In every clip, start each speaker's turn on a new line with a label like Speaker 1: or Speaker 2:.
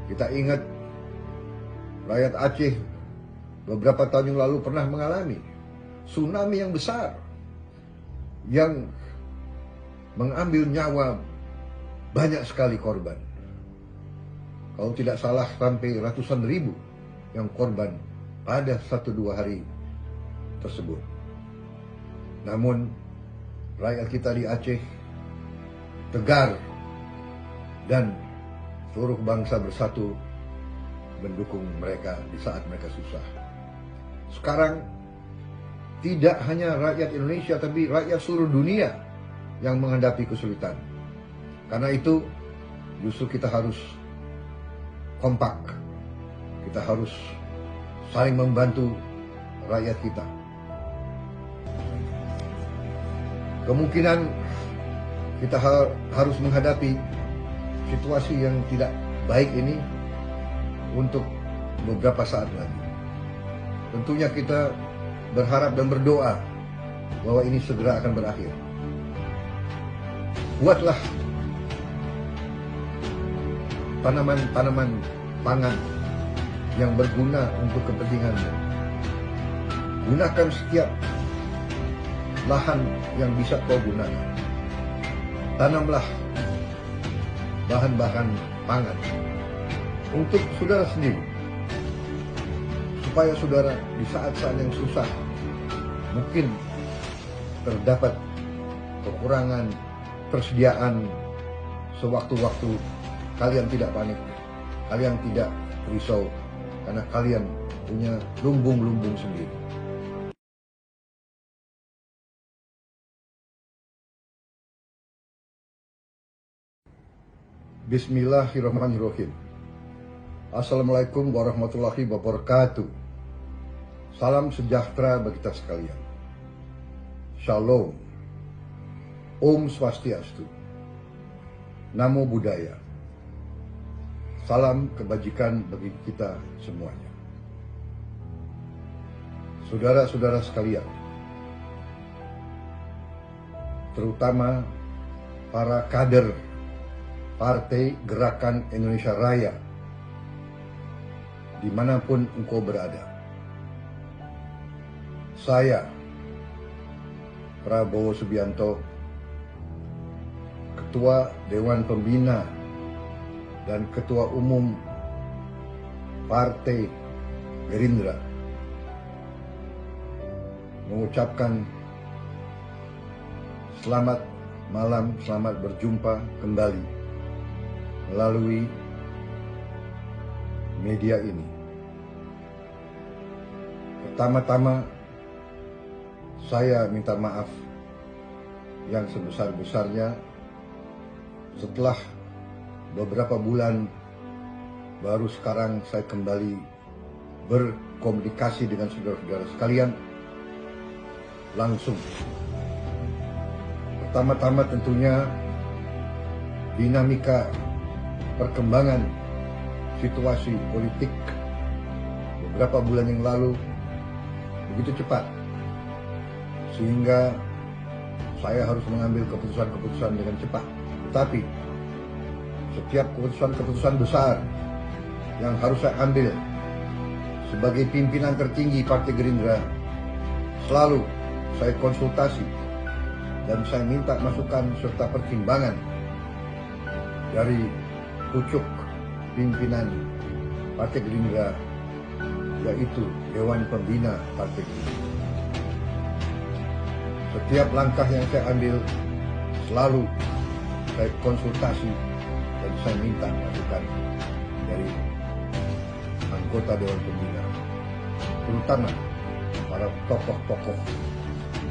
Speaker 1: Kita ingat rakyat Aceh beberapa tahun yang lalu pernah mengalami tsunami yang besar yang mengambil nyawa banyak sekali korban. Kalau tidak salah sampai ratusan ribu yang korban pada 1-2 hari tersebut. Namun rakyat kita di Aceh tegar dan seluruh bangsa bersatu mendukung mereka di saat mereka susah. Sekarang tidak hanya rakyat Indonesia tapi rakyat seluruh dunia yang menghadapi kesulitan. Karena itu justru kita harus kompak. Kita harus saling membantu rakyat kita. Kemungkinan kita harus menghadapi situasi yang tidak baik ini untuk beberapa saat lagi. Tentunya kita berharap dan berdoa bahwa ini segera akan berakhir. Buatlah tanaman-tanaman pangan yang berguna untuk kepentinganmu. Gunakan setiap lahan yang bisa kau gunakan. Tanamlah bahan-bahan pangan untuk saudara sendiri, supaya saudara di saat-saat yang susah mungkin terdapat kekurangan persediaan, sewaktu-waktu kalian tidak panik, kalian tidak risau, karena kalian punya lumbung-lumbung sendiri. Bismillahirrahmanirrahim. Assalamualaikum warahmatullahi wabarakatuh. Salam sejahtera bagi kita sekalian. Shalom. Om Swastiastu. Namo Buddhaya. Salam kebajikan bagi kita semuanya. Saudara-saudara sekalian, terutama para kader Partai Gerakan Indonesia Raya, dimanapun engkau berada. Saya, Prabowo Subianto, Ketua Dewan Pembina dan Ketua Umum Partai Gerindra, mengucapkan selamat malam, selamat berjumpa kembali melalui media ini. Pertama-tama, saya minta maaf yang sebesar-besarnya setelah beberapa bulan baru sekarang saya kembali berkomunikasi dengan saudara-saudara sekalian langsung. Pertama-tama tentunya dinamika perkembangan situasi politik beberapa bulan yang lalu begitu cepat, sehingga saya harus mengambil keputusan-keputusan dengan cepat. Tetapi setiap keputusan-keputusan besar yang harus saya ambil sebagai pimpinan tertinggi Partai Gerindra, selalu saya konsultasi dan saya minta masukan serta pertimbangan dari pucuk pimpinan Partai Gerindra, yaitu Dewan Pembina Partai Gerindra. Setiap langkah yang saya ambil selalu saya konsultasi dan saya minta masukan dari anggota Dewan Pembina, terutama para tokoh-tokoh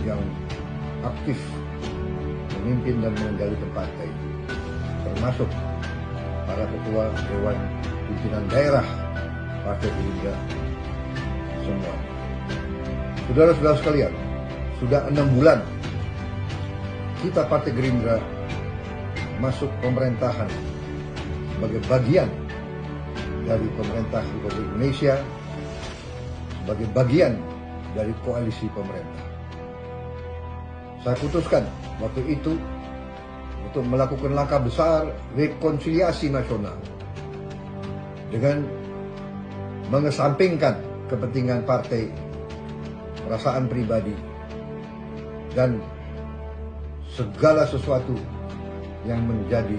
Speaker 1: yang aktif memimpin dan mengendalikan partai, termasuk para ketua Dewan Pimpinan Daerah Partai Gerindra semua. Saudara-saudara sekalian, sudah 6 bulan kita Partai Gerindra masuk pemerintahan sebagai bagian dari pemerintah Republik Indonesia, sebagai bagian dari koalisi pemerintah. Saya putuskan waktu itu untuk melakukan langkah besar rekonsiliasi nasional dengan mengesampingkan kepentingan partai, perasaan pribadi, dan segala sesuatu yang menjadi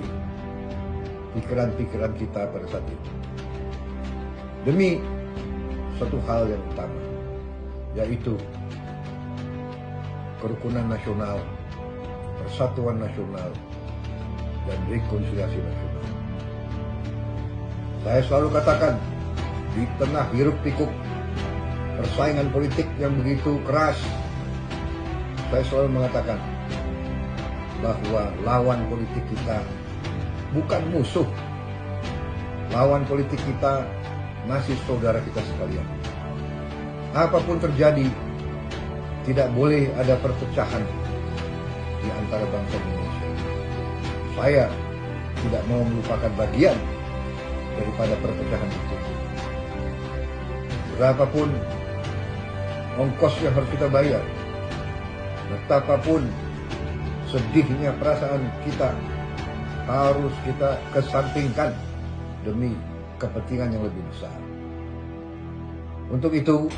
Speaker 1: pikiran-pikiran kita pada saat itu, demi satu hal yang utama, yaitu kerukunan nasional, persatuan nasional, dan rekonsiliasi nasional. Saya selalu katakan, di tengah hiruk-pikuk persaingan politik yang begitu keras, saya selalu mengatakan bahwa lawan politik kita bukan musuh. Lawan politik kita masih saudara kita sekalian. Apapun terjadi, tidak boleh ada perpecahan di antara bangsa Indonesia. Saya tidak mau melupakan bagian daripada perpecahan itu. Berapapun ongkos yang harus kita bayar, betapapun sedihnya perasaan kita, harus kita kesampingkan demi kepentingan yang lebih besar. Untuk itu,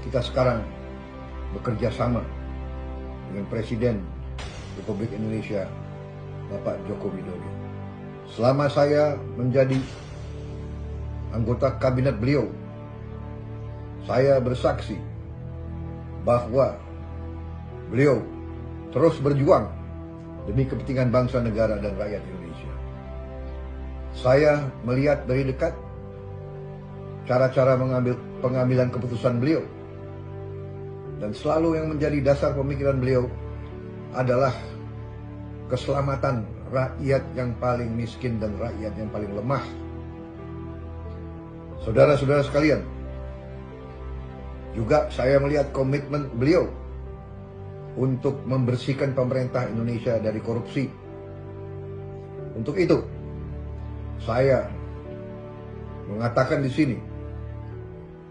Speaker 1: kita sekarang bekerja sama dengan Presiden Republik Indonesia, Bapak Joko Widodo. Selama saya menjadi anggota kabinet beliau, saya bersaksi bahwa beliau terus berjuang demi kepentingan bangsa, negara, dan rakyat Indonesia. Saya melihat dari dekat cara-cara pengambilan keputusan beliau, dan selalu yang menjadi dasar pemikiran beliau adalah keselamatan rakyat yang paling miskin dan rakyat yang paling lemah. Saudara-saudara sekalian, juga saya melihat komitmen beliau untuk membersihkan pemerintah Indonesia dari korupsi. Untuk itu, saya mengatakan di sini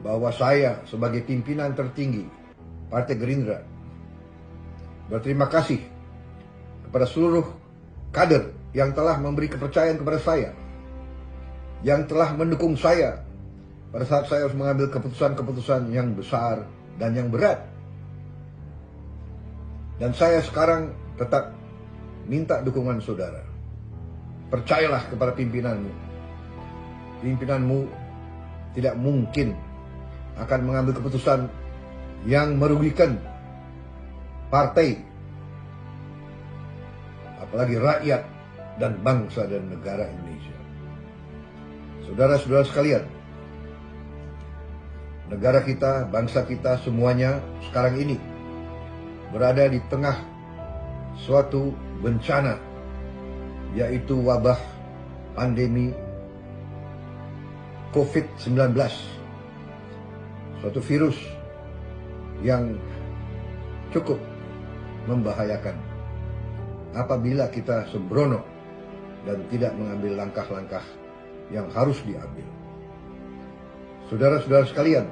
Speaker 1: bahwa saya sebagai pimpinan tertinggi Partai Gerindra berterima kasih kepada seluruh kader yang telah memberi kepercayaan kepada saya, yang telah mendukung saya pada saat saya harus mengambil keputusan-keputusan yang besar dan yang berat. Dan saya sekarang tetap minta dukungan saudara. Percayalah kepada pimpinanmu. Pimpinanmu tidak mungkin akan mengambil keputusan yang merugikan partai, apalagi rakyat dan bangsa dan negara Indonesia. Saudara-saudara sekalian, negara kita, bangsa kita semuanya sekarang ini berada di tengah suatu bencana, yaitu wabah pandemi COVID-19, suatu virus yang cukup membahayakan apabila kita sembrono dan tidak mengambil langkah-langkah yang harus diambil. Saudara-saudara sekalian,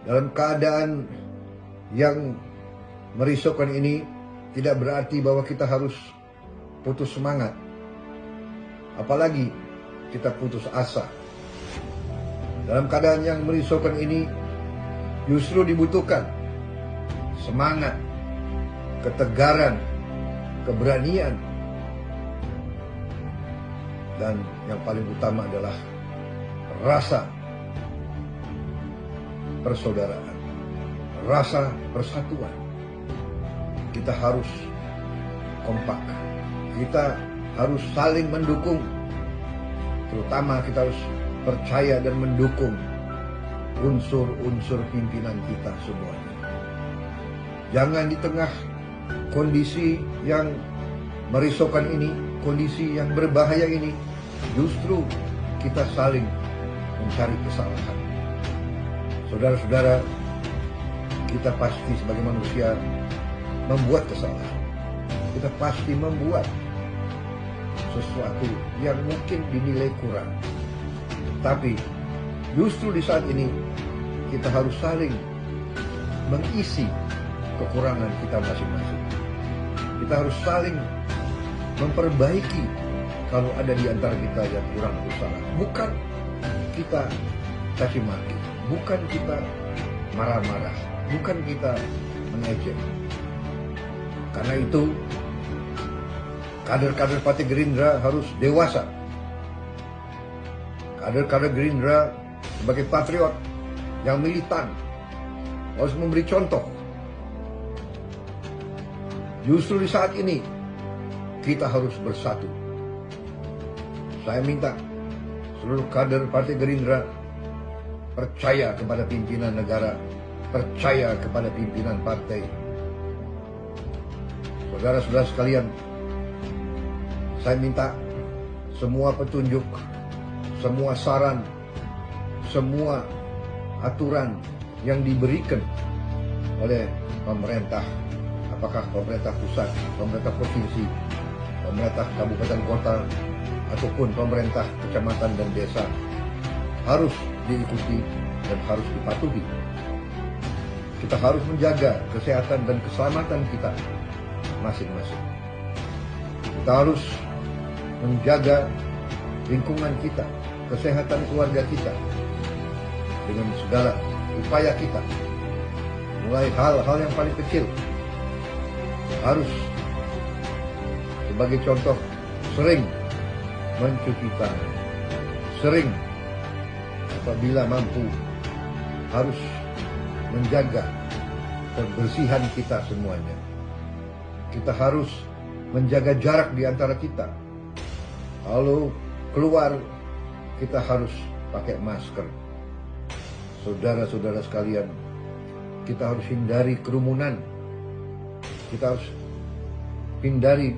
Speaker 1: dalam keadaan yang merisaukan ini tidak berarti bahwa kita harus putus semangat, apalagi kita putus asa. Dalam keadaan yang merisaukan ini justru dibutuhkan semangat, ketegaran, keberanian, dan yang paling utama adalah rasa persaudaraan, rasa persatuan. Kita harus kompak, kita harus saling mendukung, terutama kita harus percaya dan mendukung unsur-unsur pimpinan kita semuanya. Jangan di tengah kondisi yang merisaukan ini, kondisi yang berbahaya ini, justru kita saling mencari kesalahan. Saudara-saudara, kita pasti sebagai manusia membuat kesalahan. Kita pasti membuat sesuatu yang mungkin dinilai kurang. Tapi justru di saat ini kita harus saling mengisi kekurangan kita masing-masing. Kita harus saling memperbaiki kalau ada di antara kita yang kurang usaha. Bukan kita caci maki, bukan kita marah-marah, bukan kita mengejek. Karena itu kader-kader Partai Gerindra harus dewasa. Kader-kader Gerindra sebagai patriot yang militan harus memberi contoh. Justru di saat ini kita harus bersatu. Saya minta seluruh kader Partai Gerindra percaya kepada pimpinan negara, percaya kepada pimpinan partai. Saudara-saudara sekalian, saya minta semua petunjuk, semua saran, semua aturan yang diberikan oleh pemerintah, apakah pemerintah pusat, pemerintah provinsi, pemerintah kabupaten kota, ataupun pemerintah kecamatan dan desa, harus diikuti dan harus dipatuhi. Kita harus menjaga kesehatan dan keselamatan kita masing-masing. Kita harus menjaga lingkungan kita, kesehatan keluarga kita dengan segala upaya kita. Mulai hal-hal yang paling kecil, harus sebagai contoh sering mencuci tangan, sering apabila mampu harus menjaga kebersihan kita semuanya. Kita harus menjaga jarak di antara kita. Kalau keluar, kita harus pakai masker. Saudara-saudara sekalian, kita harus hindari kerumunan. Kita harus hindari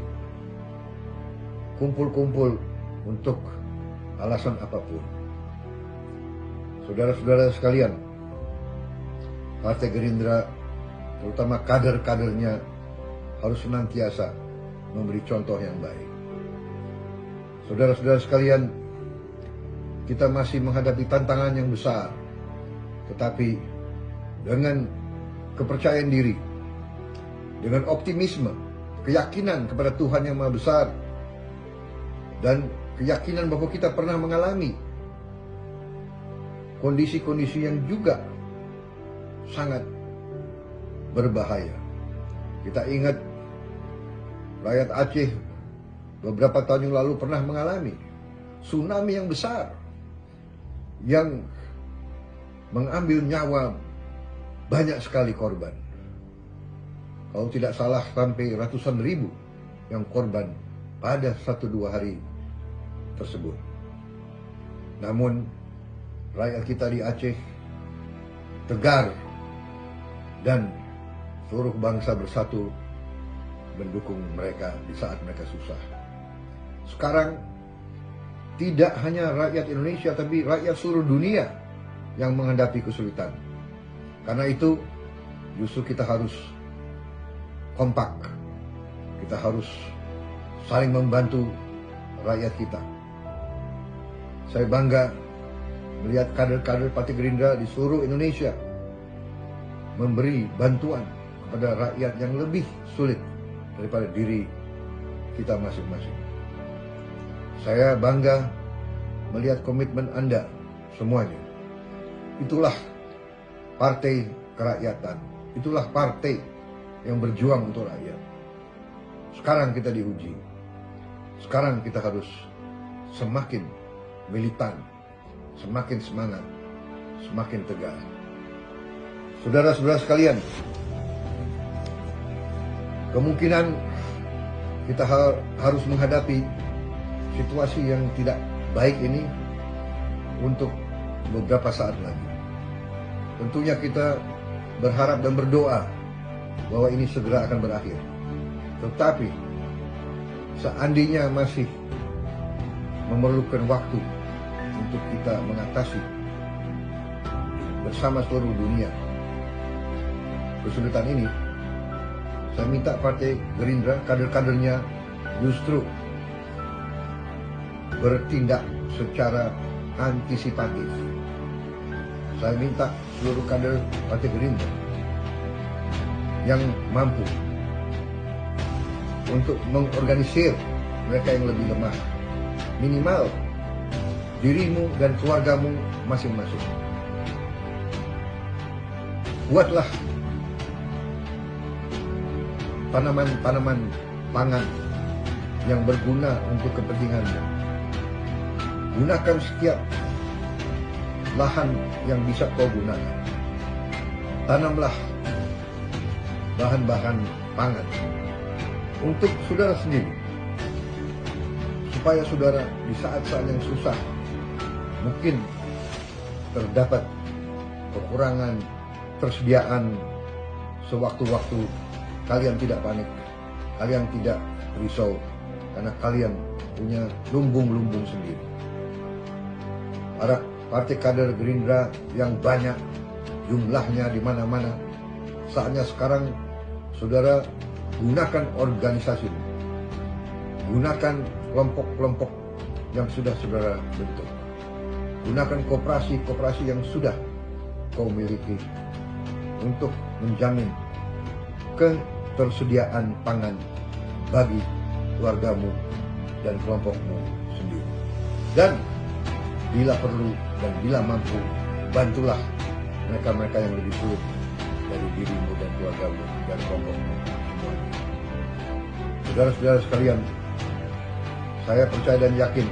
Speaker 1: kumpul-kumpul untuk alasan apapun. Saudara-saudara sekalian, Partai Gerindra, terutama kader-kadernya, harus senantiasa memberi contoh yang baik. Saudara-saudara sekalian, kita masih menghadapi tantangan yang besar, tetapi dengan kepercayaan diri, dengan optimisme, keyakinan kepada Tuhan yang Maha Besar, dan keyakinan bahwa kita pernah mengalami kondisi-kondisi yang juga sangat berbahaya. Kita ingat rakyat Aceh beberapa tahun yang lalu pernah mengalami tsunami yang besar yang mengambil nyawa banyak sekali korban. Kalau tidak salah sampai ratusan ribu yang korban pada 1-2 hari tersebut. Namun rakyat kita di Aceh tegar dan seluruh bangsa bersatu mendukung mereka di saat mereka susah. Sekarang tidak hanya rakyat Indonesia tapi rakyat seluruh dunia yang menghadapi kesulitan. Karena itu justru kita harus kompak. Kita harus saling membantu rakyat kita. Saya bangga melihat kader-kader Partai Gerindra di seluruh Indonesia memberi bantuan kepada rakyat yang lebih sulit daripada diri kita masing-masing. Saya bangga melihat komitmen Anda semuanya. Itulah partai kerakyatan. Itulah partai yang berjuang untuk rakyat. Sekarang kita diuji. Sekarang kita harus semakin militan, semakin semangat, semakin tegar. Saudara-saudara sekalian, kemungkinan kita harus menghadapi situasi yang tidak baik ini untuk beberapa saat lagi. Tentunya kita berharap dan berdoa bahwa ini segera akan berakhir. Tetapi seandainya masih memerlukan waktu untuk kita mengatasi bersama seluruh dunia kesulitan ini, saya minta Partai Gerindra, kader-kadernya justru bertindak secara antisipatif. Saya minta seluruh kader Partai Gerindra yang mampu untuk mengorganisir mereka yang lebih lemah, minimal dirimu dan keluargamu masing-masing. Buatlah tanaman-tanaman pangan yang berguna untuk kepentinganmu. Gunakan setiap lahan yang bisa kau gunakan. Tanamlah bahan-bahan pangan untuk saudara sendiri, supaya saudara di saat-saat yang susah mungkin terdapat kekurangan tersediaan, sewaktu-waktu kalian tidak panik, kalian tidak risau, karena kalian punya lumbung-lumbung sendiri. Para partai kader Gerindra yang banyak, jumlahnya di mana-mana, saatnya sekarang saudara gunakan organisasi, gunakan kelompok-kelompok yang sudah saudara bentuk, gunakan koperasi-koperasi yang sudah kau miliki untuk menjamin ketersediaan pangan bagi keluargamu dan kelompokmu sendiri. Dan bila perlu dan bila mampu, bantulah mereka-mereka yang lebih sulit dari dirimu dan keluargamu dan kelompokmu semuanya. Saudara-saudara sekalian, saya percaya dan yakin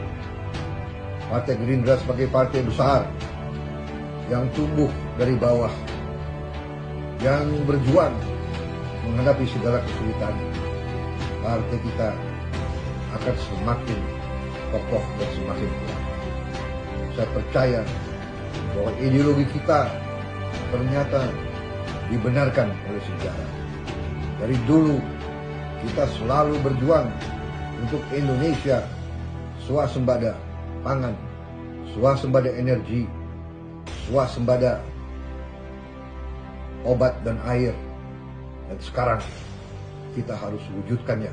Speaker 1: Partai Gerindra sebagai partai besar yang tumbuh dari bawah, yang berjuang menghadapi segala kesulitan, partai kita akan semakin kokoh dan semakin kuat. Saya percaya bahwa ideologi kita ternyata dibenarkan oleh sejarah. Dari dulu kita selalu berjuang untuk Indonesia swasembada pangan, swasembada energi, swasembada obat dan air. Dan sekarang kita harus wujudkannya.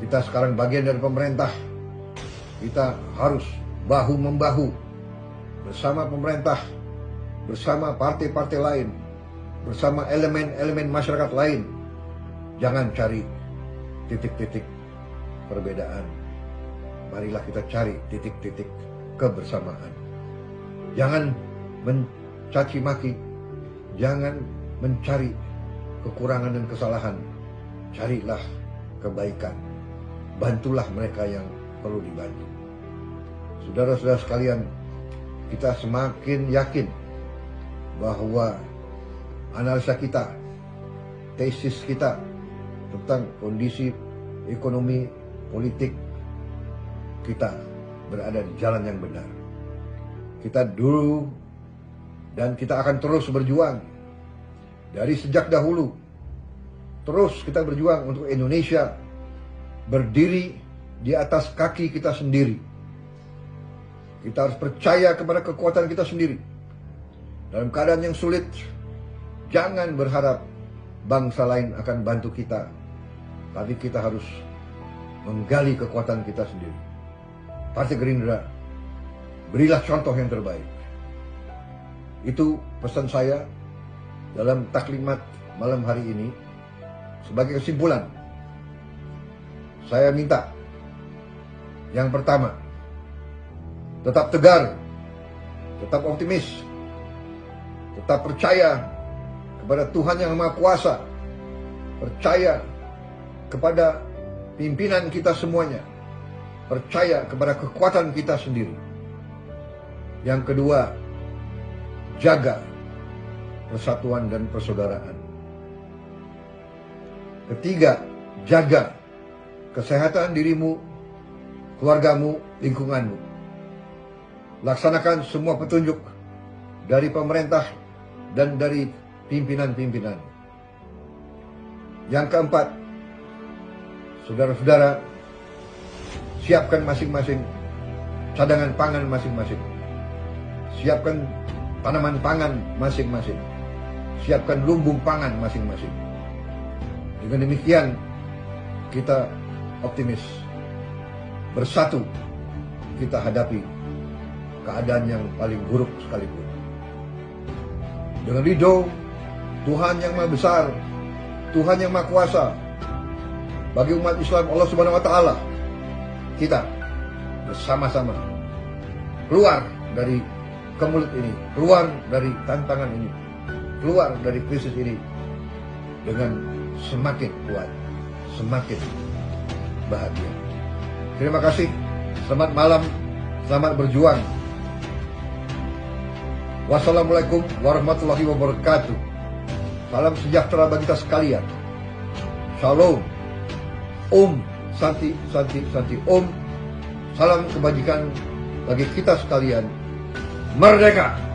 Speaker 1: Kita sekarang bagian dari pemerintah. Kita harus bahu-membahu bersama pemerintah, bersama partai-partai lain, bersama elemen-elemen masyarakat lain. Jangan cari titik-titik perbedaan. Marilah kita cari titik-titik kebersamaan. Jangan mencaci maki, jangan mencari kekurangan dan kesalahan. Carilah kebaikan. Bantulah mereka yang perlu dibantu. Saudara-saudara sekalian, kita semakin yakin bahwa analisa kita, tesis kita tentang kondisi ekonomi, politik kita berada di jalan yang benar. Kita dulu dan kita akan terus berjuang dari sejak dahulu. Terus kita berjuang untuk Indonesia berdiri di atas kaki kita sendiri. Kita harus percaya kepada kekuatan kita sendiri. Dalam keadaan yang sulit, jangan berharap bangsa lain akan bantu kita. Tapi kita harus menggali kekuatan kita sendiri. Partai Gerindra, berilah contoh yang terbaik. Itu pesan saya dalam taklimat malam hari ini. Sebagai kesimpulan, saya minta yang pertama, tetap tegar, tetap optimis, tetap percaya kepada Tuhan yang Maha Kuasa, percaya kepada pimpinan kita semuanya, percaya kepada kekuatan kita sendiri. Yang kedua, jaga persatuan dan persaudaraan. Ketiga, jaga kesehatan dirimu, keluargamu, lingkunganmu. Laksanakan semua petunjuk dari pemerintah dan dari pimpinan-pimpinan. Yang keempat, saudara-saudara, siapkan masing-masing cadangan pangan masing-masing. Siapkan tanaman pangan masing-masing. Siapkan lumbung pangan masing-masing. Dengan demikian, kita optimis. Bersatu, kita hadapi keadaan yang paling buruk sekalipun. Dengan ridho Tuhan yang Maha Besar, Tuhan yang Maha Kuasa, bagi umat Islam Allah Subhanahu wa Ta'ala, kita bersama-sama keluar dari kemelut ini, keluar dari tantangan ini, keluar dari krisis ini dengan semakin kuat, semakin bahagia. Terima kasih, selamat malam, selamat berjuang. Wassalamualaikum warahmatullahi wabarakatuh. Salam sejahtera bagi kita sekalian. Shalom. Om Santi Santi Santi Om. Salam kebajikan bagi kita sekalian. Merdeka!